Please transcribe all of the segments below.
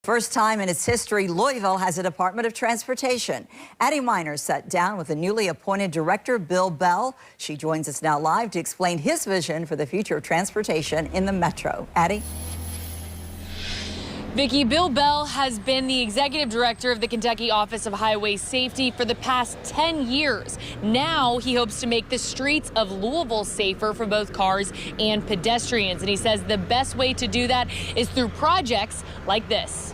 First time in its history, Louisville has a Department of Transportation. Addie Miners sat down with the newly appointed director, Bill Bell. She joins us now live to explain his vision for the future of transportation in the metro. Addie? Vicki, Bill Bell has been the executive director of the Kentucky Office of Highway Safety for the past 10 years. Now he hopes to make the streets of Louisville safer for both cars and pedestrians. And he says the best way to do that is through projects like this.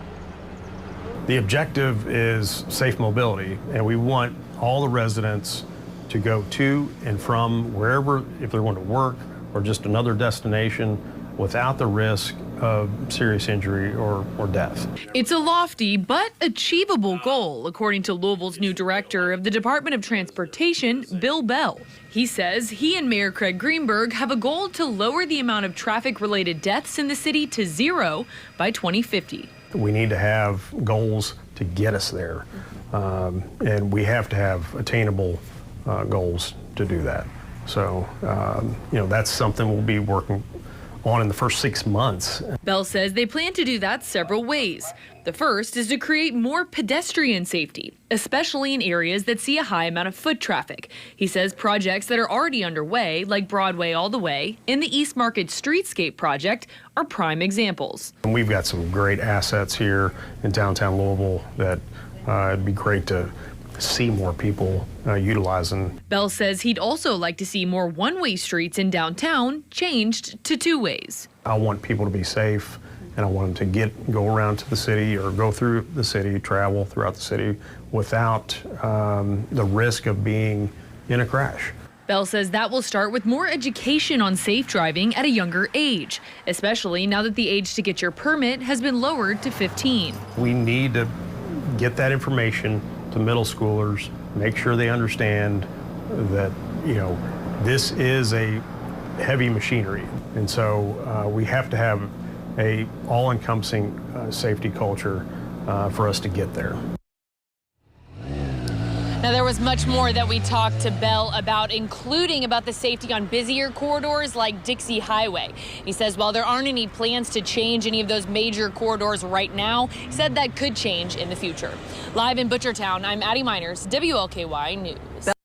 The objective is safe mobility, and we want all the residents to go to and from wherever, if they're going to work or just another destination, without the risk of serious injury or death. It's a lofty but achievable goal, according to Louisville's new director of the Department of Transportation, Bill Bell. He says he and Mayor Craig Greenberg have a goal to lower the amount of traffic-related deaths in the city to zero by 2050. We need to have goals to get us there, and we have to have attainable goals to do that. So, that's something we'll be working on in the first 6 months. Bell says they plan to do that several ways. The first is to create more pedestrian safety, especially in areas that see a high amount of foot traffic. He says projects that are already underway, like Broadway All the Way and the East Market Streetscape project, are prime examples. And we've got some great assets here in downtown Louisville that it'd be great to see more people utilizing. Bell says he'd also like to see more one-way streets in downtown changed to two-ways. I want people to be safe, and I want them to go around to the city or go through the city, travel throughout the city without the risk of being in a crash. Bell says that will start with more education on safe driving at a younger age, especially now that the age to get your permit has been lowered to 15. We need to get that information to middle schoolers, make sure they understand that, this is a heavy machinery. And so we have to have a all-encompassing safety culture for us to get there. Now, there was much more that we talked to Bell about, including about the safety on busier corridors like Dixie Highway. He says while there aren't any plans to change any of those major corridors right now, he said that could change in the future. Live in Butchertown, I'm Addie Miners, WLKY News.